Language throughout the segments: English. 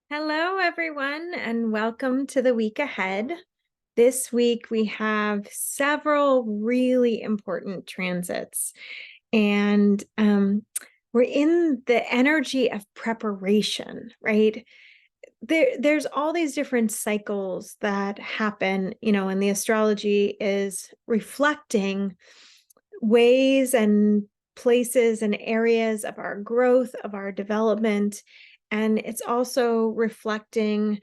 Hello, everyone, and welcome to the week ahead. This week, we have several really important transits, and we're in the energy of preparation, right? There's all these different cycles that happen, and the astrology is reflecting ways and places and areas of our growth, of our development. And it's also reflecting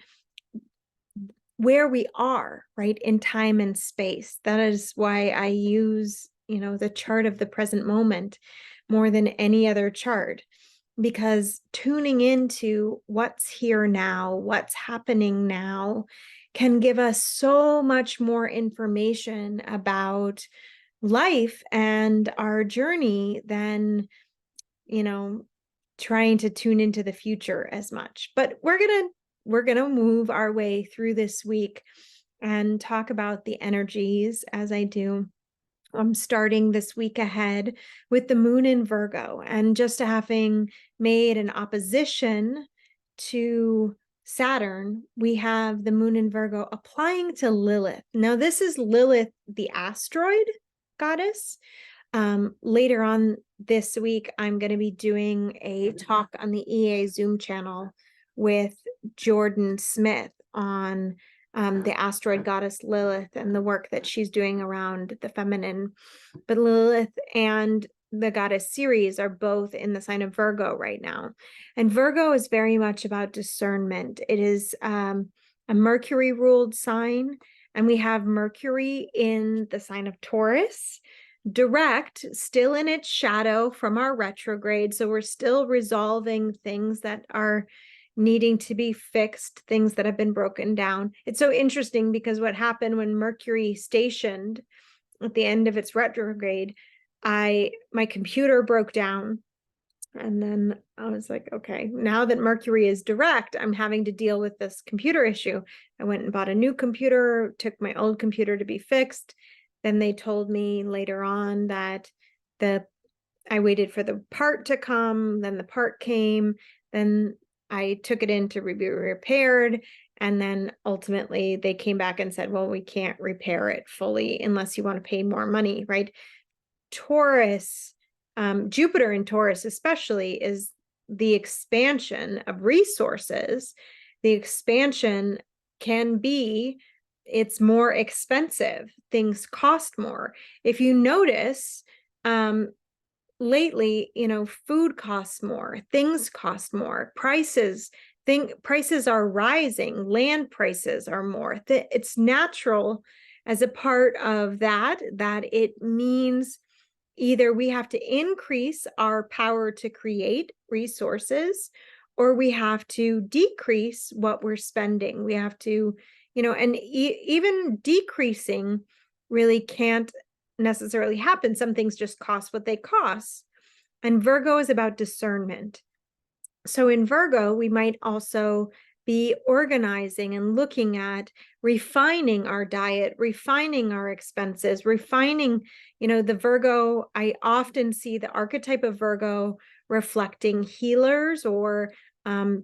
where we are, right, in time and space. That is why I use, the chart of the present moment more than any other chart, because tuning into what's here now, what's happening now, can give us so much more information about life and our journey than, you know, trying to tune into the future as much. But we're going to move our way through this week and talk about the energies as I do. I'm starting this week ahead with the moon in Virgo, and just having made an opposition to Saturn, we have the moon in Virgo applying to Lilith. Now, this is Lilith, the asteroid goddess. Later on this week, I'm going to be doing a talk on the EA Zoom channel with Jordan Smith on the asteroid goddess Lilith and the work that she's doing around the feminine. But Lilith and the goddess Ceres are both in the sign of Virgo right now. And Virgo is very much about discernment. It is a Mercury ruled sign, and we have Mercury in the sign of Taurus, direct, still in its shadow from our retrograde. So we're still resolving things that are needing to be fixed, things that have been broken down. It's so interesting because what happened when Mercury stationed at the end of its retrograde, my computer broke down. And then I was like, okay, now that Mercury is direct, I'm having to deal with this computer issue. I went and bought a new computer, took my old computer to be fixed. Then they told me later on that I waited for the part to come, then the part came, then I took it in to be repaired, and then ultimately they came back and said, well, we can't repair it fully unless you want to pay more money, right? Taurus, Jupiter in Taurus especially, is the expansion of resources. The expansion can be, it's more expensive. Things cost more. If you notice, lately, food costs more, things cost more, prices are rising, land prices are more. It's natural as a part of that it means either we have to increase our power to create resources, or we have to decrease what we're spending. We have to, and even decreasing really can't necessarily happen. Some things just cost what they cost. And Virgo is about discernment. So in Virgo, we might also be organizing and looking at refining our diet, refining our expenses, refining, the Virgo. I often see the archetype of Virgo reflecting healers or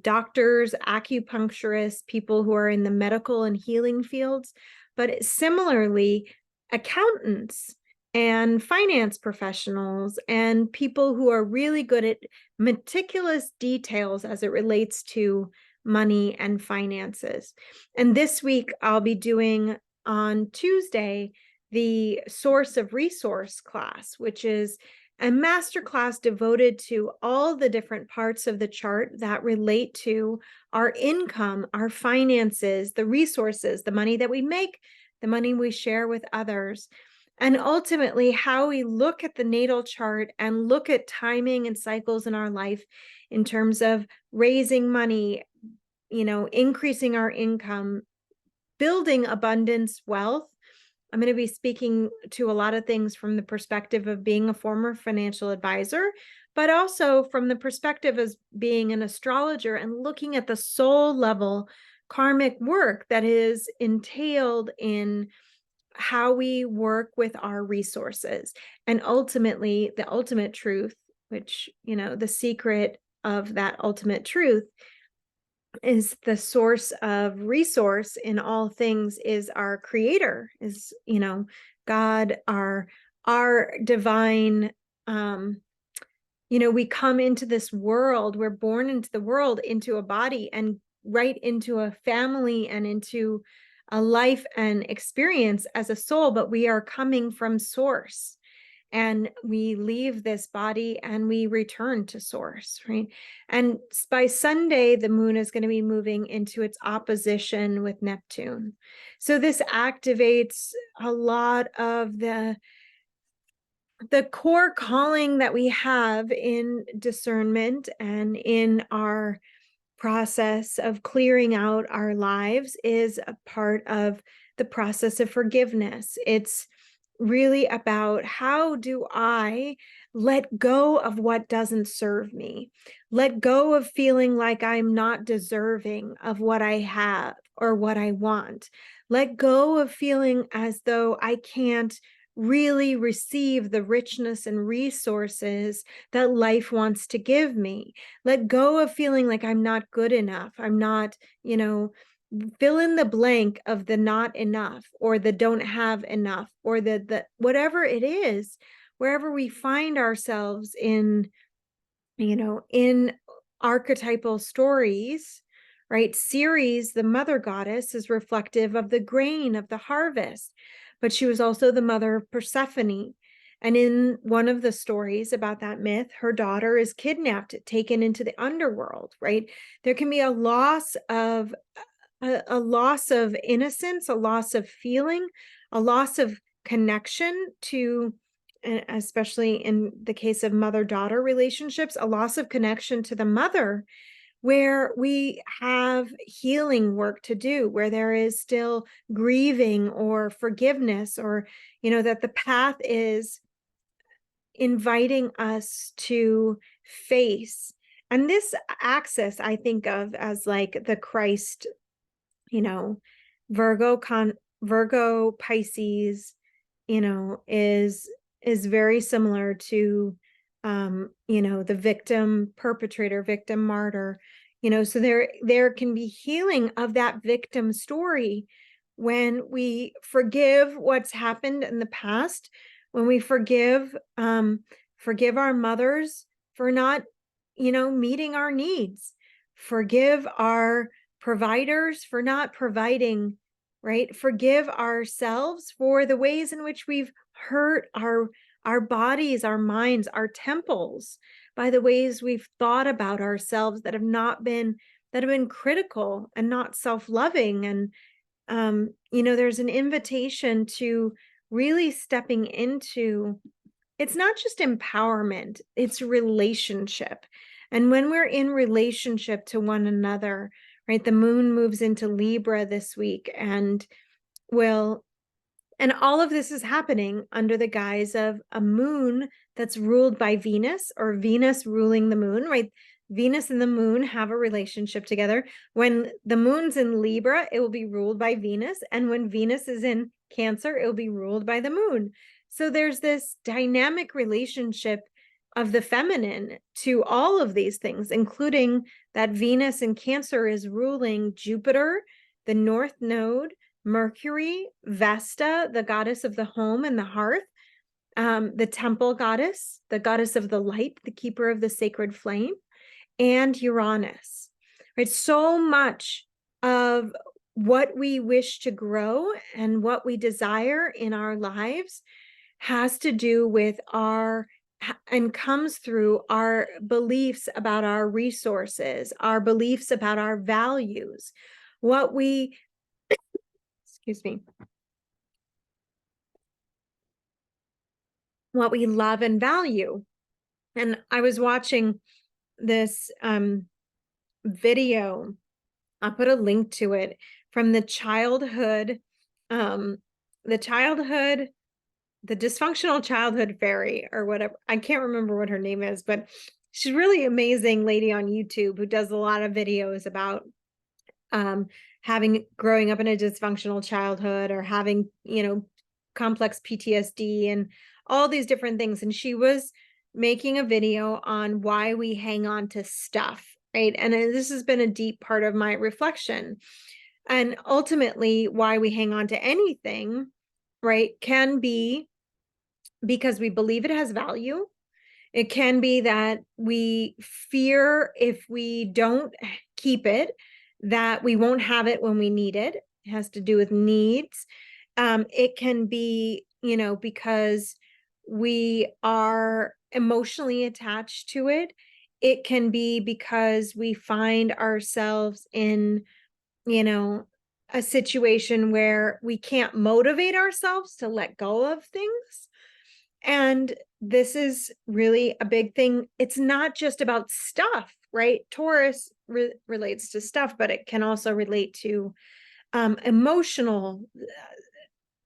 doctors, acupuncturists, people who are in the medical and healing fields, but similarly, accountants and finance professionals and people who are really good at meticulous details as it relates to money and finances. And this week, I'll be doing on Tuesday the Source of Resource class, which is a masterclass devoted to all the different parts of the chart that relate to our income, our finances, the resources, the money that we make, the money we share with others, and ultimately how we look at the natal chart and look at timing and cycles in our life in terms of raising money, increasing our income, building abundance, wealth. I'm going to be speaking to a lot of things from the perspective of being a former financial advisor, but also from the perspective as being an astrologer and looking at the soul level karmic work that is entailed in how we work with our resources. And ultimately, the ultimate truth, which, the secret of that ultimate truth is the source of resource in all things, is our creator, is, God, our divine, we come into this world, we're born into the world, into a body, and right into a family and into a life and experience as a soul, but we are coming from source. And we leave this body and we return to source, right? And by Sunday, the moon is going to be moving into its opposition with Neptune. So this activates a lot of the core calling that we have in discernment and in our process of clearing out our lives, is a part of the process of forgiveness. It's really about, how do I let go of what doesn't serve me? Let go of feeling like I'm not deserving of what I have or what I want. Let go of feeling as though I can't really receive the richness and resources that life wants to give me. Let go of feeling like I'm not good enough. I'm not, fill in the blank of the not enough, or the don't have enough, or the whatever it is, wherever we find ourselves in, in archetypal stories, right? Ceres, the mother goddess, is reflective of the grain of the harvest, but she was also the mother of Persephone. And in one of the stories about that myth, her daughter is kidnapped, taken into the underworld, right? There can be a loss of innocence, a loss of feeling, a loss of connection to, especially in the case of mother-daughter relationships, a loss of connection to the mother, where we have healing work to do, where there is still grieving or forgiveness, or, that the path is inviting us to face. And this axis I think of as like the Christ, Virgo Pisces, is very similar to, the victim perpetrator, victim martyr, so there can be healing of that victim story when we forgive what's happened in the past, when we forgive our mothers for not, meeting our needs, forgive our providers for not providing, right? Forgive ourselves for the ways in which we've hurt our bodies, our minds, our temples, by the ways we've thought about ourselves that have been critical and not self-loving. And there's an invitation to really stepping into, it's not just empowerment, it's relationship. And when we're in relationship to one another, right, the moon moves into Libra this week, and all of this is happening under the guise of a moon that's ruled by Venus, or Venus ruling the moon, right? Venus and the moon have a relationship together. When the moon's in Libra, it will be ruled by Venus. And when Venus is in Cancer, it will be ruled by the moon. So there's this dynamic relationship of the feminine to all of these things, including that Venus in Cancer is ruling Jupiter, the North Node, Mercury, Vesta, the goddess of the home and the hearth, the temple goddess, the goddess of the light, the keeper of the sacred flame, and Uranus, right? So much of what we wish to grow and what we desire in our lives has to do with and comes through our beliefs about our resources, our beliefs about our values, excuse me, what we love and value. And I was watching this video, I'll put a link to it, from the dysfunctional childhood fairy, or whatever. I can't remember what her name is, but she's a really amazing lady on YouTube who does a lot of videos about growing up in a dysfunctional childhood, or having, complex PTSD and all these different things. And she was making a video on why we hang on to stuff right? And this has been a deep part of my reflection. And ultimately, why we hang on to anything, right, can be because we believe it has value. It can be that we fear if we don't keep it, that we won't have it when we need it. It has to do with needs. It can be, because we are emotionally attached to it. It can be because we find ourselves in, a situation where we can't motivate ourselves to let go of things. And this is really a big thing. It's not just about stuff, right? Taurus relates to stuff, but it can also relate to emotional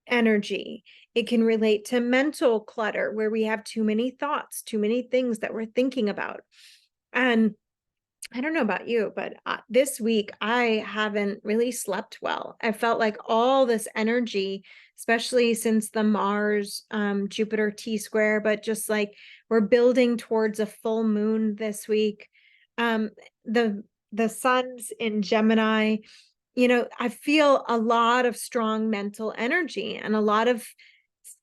energy. It can relate to mental clutter, where we have too many thoughts, too many things that we're thinking about. And I don't know about you, but this week I haven't really slept well. I felt like all this energy, especially since the Mars Jupiter T-square, but just like we're building towards a full moon this week. The sun's in Gemini. I feel a lot of strong mental energy and a lot of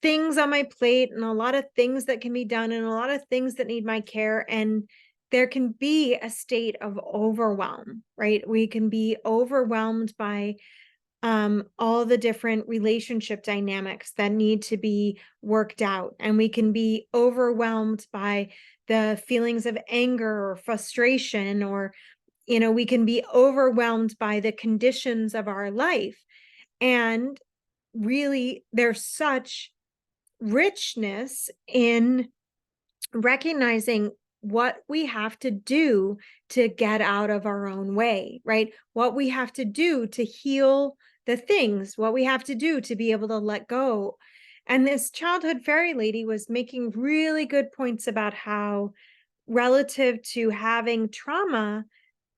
things on my plate and a lot of things that can be done and a lot of things that need my care. And there can be a state of overwhelm, right? We can be overwhelmed by all the different relationship dynamics that need to be worked out. And we can be overwhelmed by the feelings of anger or frustration, or, we can be overwhelmed by the conditions of our life. And really, there's such richness in recognizing what we have to do to get out of our own way, right? What we have to do to heal the things, what we have to do to be able to let go. And this childhood fairy lady was making really good points about how, relative to having trauma,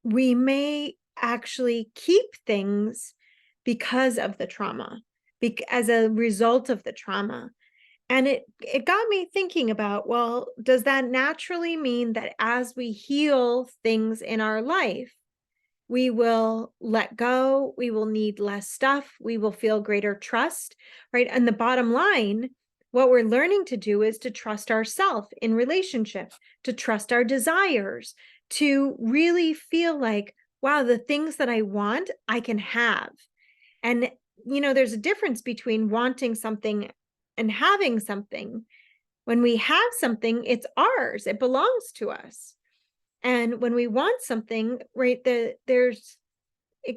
we may actually keep things because of the trauma, as a result of the trauma. And it got me thinking about, well, does that naturally mean that as we heal things in our life, we will let go, we will need less stuff, we will feel greater trust, right? And the bottom line, what we're learning to do is to trust ourselves in relationships, to trust our desires, to really feel like, wow, the things that I want, I can have. And, there's a difference between wanting something and having something. When we have something, it's ours, it belongs to us. And when we want something, right, it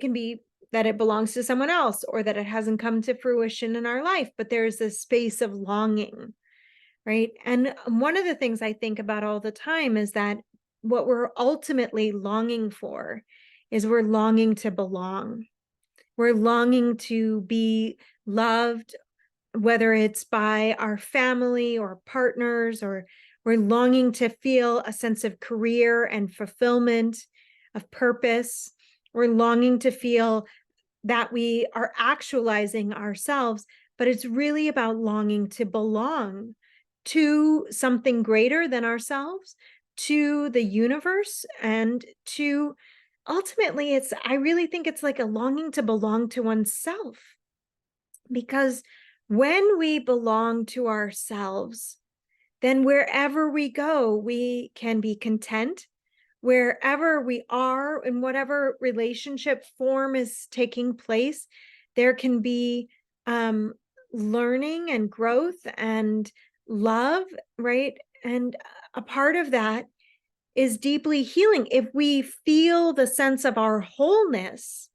can be that it belongs to someone else or that it hasn't come to fruition in our life, but there's this space of longing, right? And one of the things I think about all the time is that what we're ultimately longing for is we're longing to belong. We're longing to be loved, whether it's by our family or partners, or we're longing to feel a sense of career and fulfillment, of purpose. We're longing to feel that we are actualizing ourselves, but it's really about longing to belong to something greater than ourselves, to the universe, and to ultimately, I really think it's like a longing to belong to oneself. Because when we belong to ourselves, then wherever we go, we can be content. Wherever we are, in whatever relationship form is taking place, there can be learning and growth and love, right? And a part of that is deeply healing. If we feel the sense of our wholeness,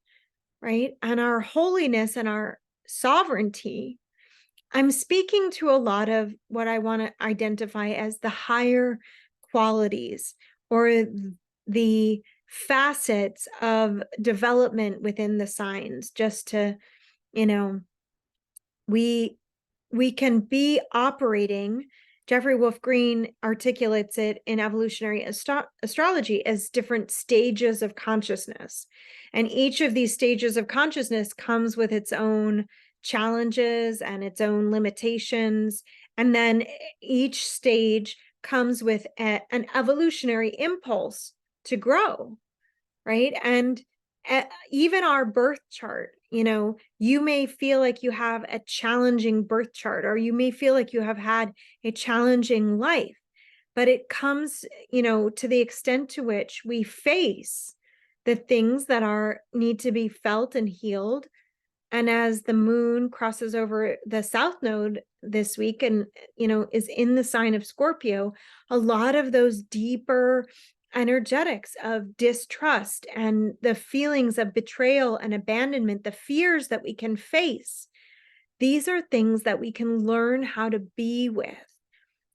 right, and our holiness and our sovereignty, I'm speaking to a lot of what I want to identify as the higher qualities, or the facets of development within the signs. Just to, we can be operating. Jeffrey Wolf Green articulates it in evolutionary astrology as different stages of consciousness. And each of these stages of consciousness comes with its own challenges and its own limitations. And then each stage comes with an evolutionary impulse to grow, right? And even our birth chart, you may feel like you have a challenging birth chart, or you may feel like you have had a challenging life, but it comes, to the extent to which we face the things that need to be felt and healed. And as the moon crosses over the south node this week and, is in the sign of Scorpio, a lot of those deeper energetics of distrust and the feelings of betrayal and abandonment, the fears that we can face, these are things that we can learn how to be with.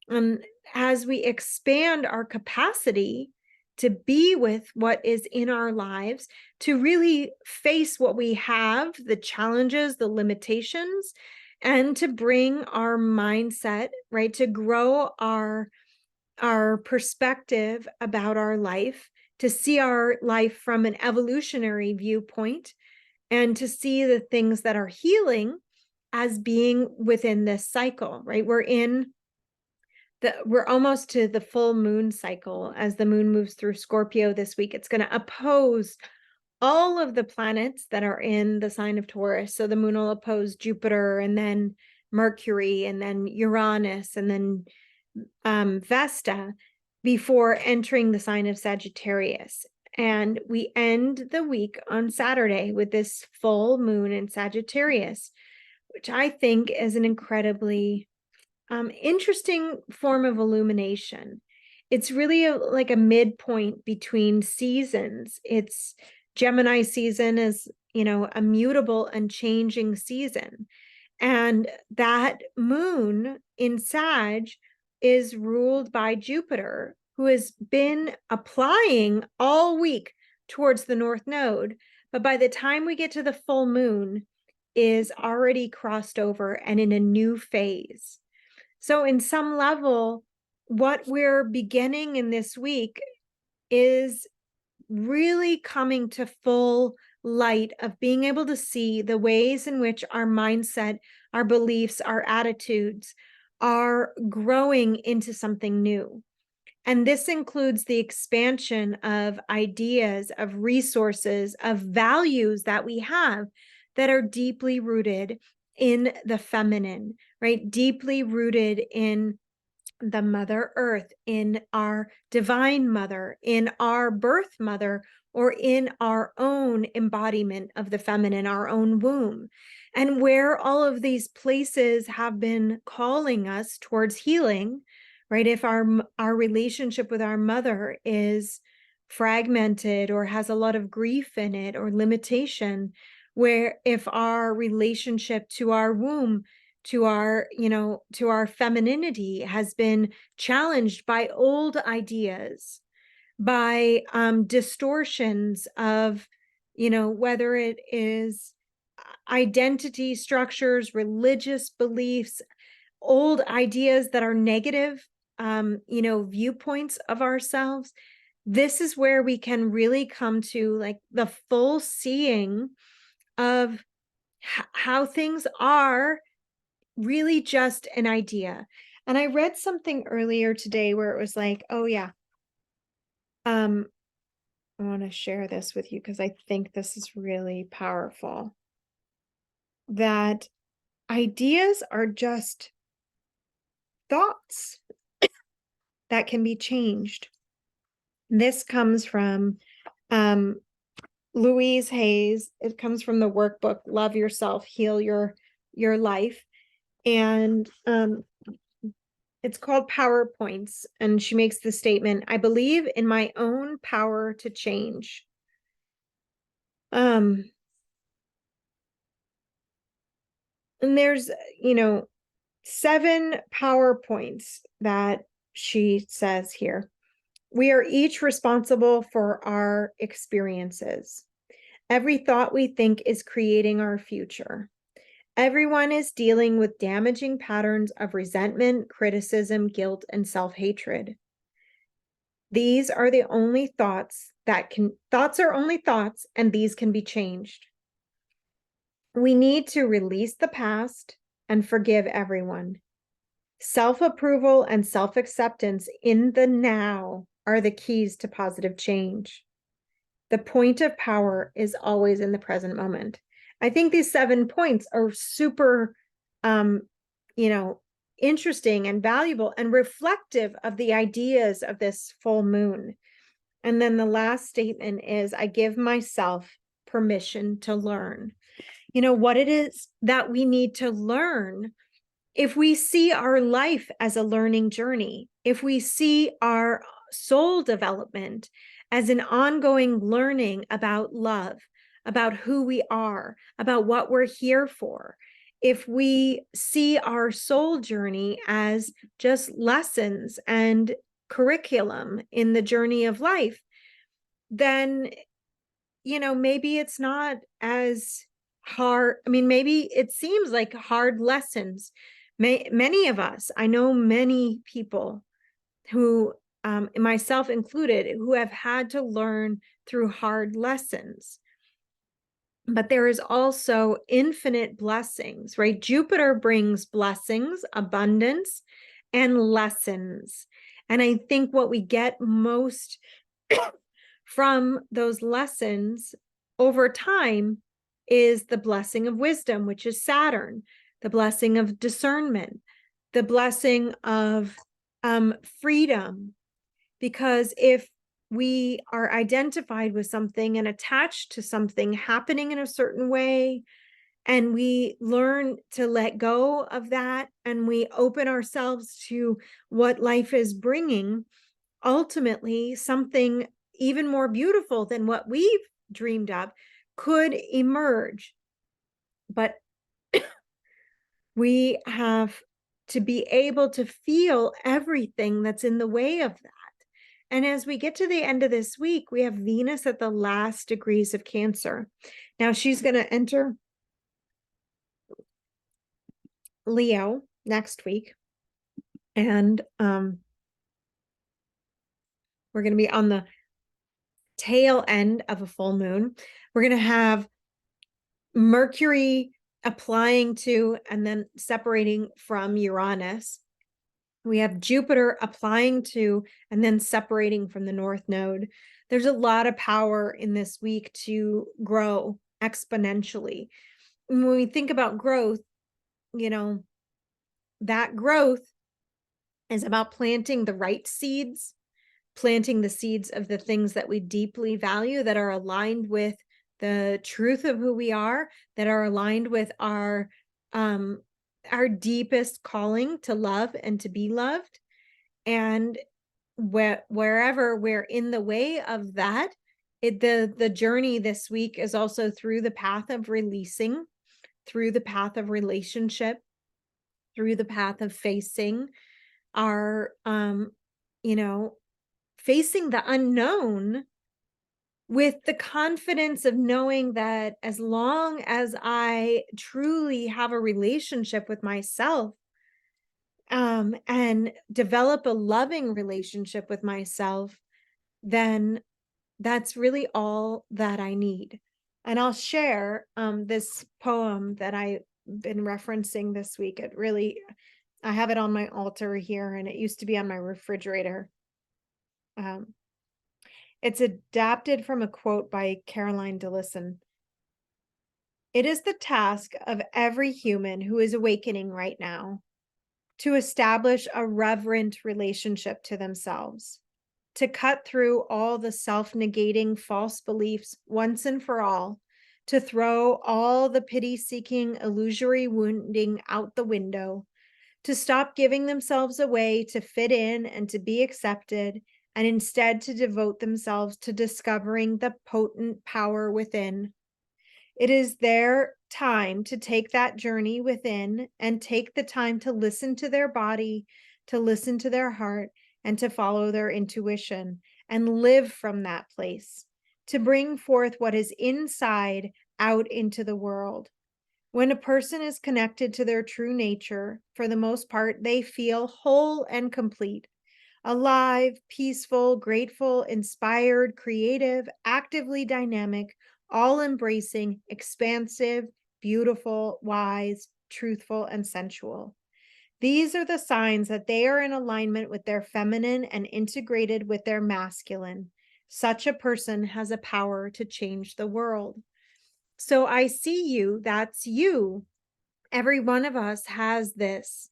And as we expand our capacity to be with what is in our lives, to really face what we have, the challenges, the limitations, and to bring our mindset, right, to grow our perspective about our life, to see our life from an evolutionary viewpoint, and to see the things that are healing as being within this cycle, right? We're almost to the full moon cycle. As the moon moves through Scorpio this week, it's going to oppose all of the planets that are in the sign of Taurus. So the moon will oppose Jupiter, and then Mercury, and then Uranus, and then Vesta, before entering the sign of Sagittarius. And we end the week on Saturday with this full moon in Sagittarius, which I think is an incredibly interesting form of illumination. It's really like a midpoint between seasons. It's Gemini season is, a mutable and changing season. And that moon in Sag is ruled by Jupiter, who has been applying all week towards the North Node. But by the time we get to the full moon, is already crossed over and in a new phase. So in some level, what we're beginning in this week is really coming to full light of being able to see the ways in which our mindset, our beliefs, our attitudes are growing into something new. And this includes the expansion of ideas, of resources, of values that we have that are deeply rooted in the feminine, right? Deeply rooted in the Mother Earth, in our divine mother, in our birth mother, or in our own embodiment of the feminine, our own womb. And where all of these places have been calling us towards healing, right? If our relationship with our mother is fragmented or has a lot of grief in it or limitation, where if our relationship to our womb, to our femininity has been challenged by old ideas, by distortions of, whether it is identity structures, religious beliefs, old ideas that are negative, viewpoints of ourselves. This is where we can really come to like the full seeing of how things are really just an idea. And I read something earlier today where it was like, oh yeah, I want to share this with you because I think this is really powerful. That ideas are just thoughts that can be changed. This comes from Louise Hayes. It comes from the workbook, Love Yourself, Heal Your Life. And it's called PowerPoints. And she makes the statement, I believe in my own power to change. And there's, 7 PowerPoints that she says here. We are each responsible for our experiences. Every thought we think is creating our future. Everyone is dealing with damaging patterns of resentment, criticism, guilt, and self-hatred. These are the only thoughts thoughts are only thoughts, and these can be changed. We need to release the past and forgive everyone. Self-approval and self-acceptance in the now are the keys to positive change. The point of power is always in the present moment. I think these 7 points are super, you know, interesting and valuable and reflective of the ideas of this full moon. And then the last statement is, I give myself permission to learn. What it is that we need to learn. If we see our life as a learning journey, if we see our soul development as an ongoing learning about love, about who we are, about what we're here for, if we see our soul journey as just lessons and curriculum in the journey of life, then, maybe it's not as hard. I mean, maybe it seems like hard lessons. Many of us, I know many people who, myself included, who have had to learn through hard lessons. But there is also infinite blessings, right? Jupiter brings blessings, abundance, and lessons. And I think what we get most from those lessons over time is the blessing of wisdom, which is Saturn, the blessing of discernment, the blessing of freedom. Because if we are identified with something and attached to something happening in a certain way, and we learn to let go of that, and we open ourselves to what life is bringing, ultimately something even more beautiful than what we've dreamed up could emerge. But we have to be able to feel everything that's in the way of that. And as we get to the end of this week, we have Venus at the last degrees of Cancer. Now she's going to enter Leo next week. And we're going to be on the tail end of a full moon. We're going to have Mercury applying to and then separating from Uranus. We have Jupiter applying to and then separating from the North Node. There's a lot of power in this week to grow exponentially. And when we think about growth, that growth is about planting the right seeds, planting the seeds of the things that we deeply value, that are aligned with the truth of who we are, that are aligned with our deepest calling to love and to be loved. And wherever we're in the way of that, the journey this week is also through the path of releasing, through the path of relationship, through the path of facing our, facing the unknown with the confidence of knowing that as long as I truly have a relationship with myself, and develop a loving relationship with myself, then that's really all that I need. And I'll share this poem that I've been referencing this week. I have it on my altar here, and it used to be on my refrigerator. It's adapted from a quote by Caroline Dillison. It is the task of every human who is awakening right now to establish a reverent relationship to themselves, to cut through all the self-negating false beliefs once and for all, to throw all the pity-seeking illusory wounding out the window, to stop giving themselves away to fit in and to be accepted, and instead to devote themselves to discovering the potent power within. It is their time to take that journey within and take the time to listen to their body, to listen to their heart, and to follow their intuition and live from that place, to bring forth what is inside out into the world. When a person is connected to their true nature, for the most part, they feel whole and complete, alive, peaceful, grateful, inspired, creative, actively dynamic, all-embracing, expansive, beautiful, wise, truthful, and sensual. These are the signs that they are in alignment with their feminine and integrated with their masculine. Such a person has a power to change the world. So I see you, that's you. Every one of us has this.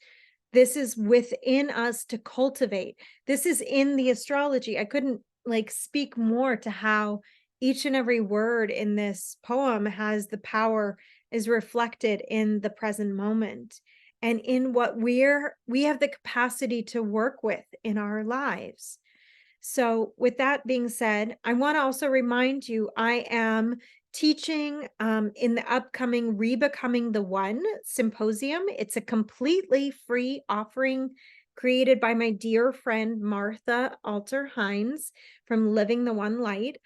This is within us to cultivate. This is in the astrology. I couldn't like speak more to how each and every word in this poem has the power, is reflected in the present moment and in what we have the capacity to work with in our lives. So, with that being said, I want to also remind you I am teaching in the upcoming Rebecoming the One Symposium. It's a completely free offering created by my dear friend Martha Alter Hines from Living the One Light.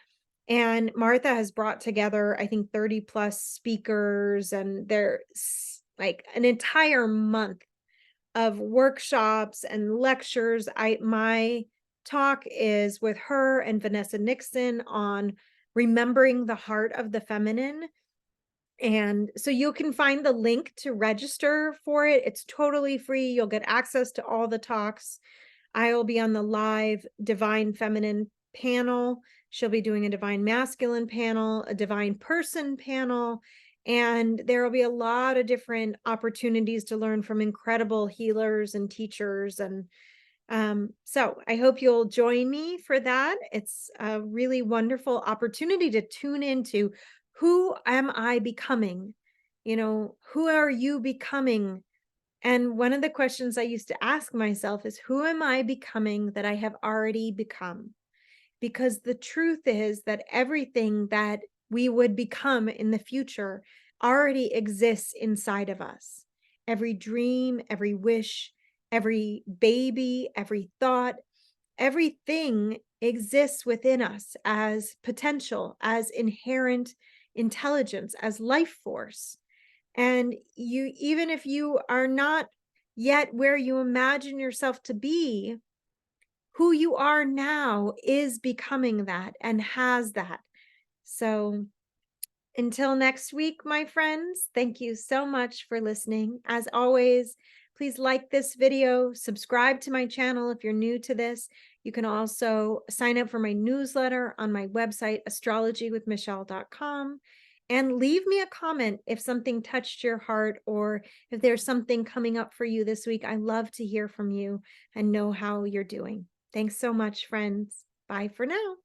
And Martha has brought together, I think, 30 plus speakers, and there's like an entire month of workshops and lectures. My talk is with her and Vanessa Nixon on remembering the heart of the feminine. And so you can find the link to register for it. It's totally free. You'll get access to all the talks. I will be on the live Divine Feminine panel. She'll be doing a Divine Masculine panel, a Divine Person panel, and there will be a lot of different opportunities to learn from incredible healers and teachers. And so I hope you'll join me for that. It's a really wonderful opportunity to tune into, who am I becoming? Who are you becoming? And one of the questions I used to ask myself is, who am I becoming that I have already become? Because the truth is that everything that we would become in the future already exists inside of us. Every dream, every wish, every baby, every thought, everything exists within us as potential, as inherent intelligence, as life force. And you, even if you are not yet where you imagine yourself to be, who you are now is becoming that and has that. So until next week, my friends, thank you so much for listening. As always, please like this video, subscribe to my channel if you're new to this. You can also sign up for my newsletter on my website, astrologywithmichelle.com, and leave me a comment if something touched your heart or if there's something coming up for you this week. I love to hear from you and know how you're doing. Thanks so much, friends. Bye for now.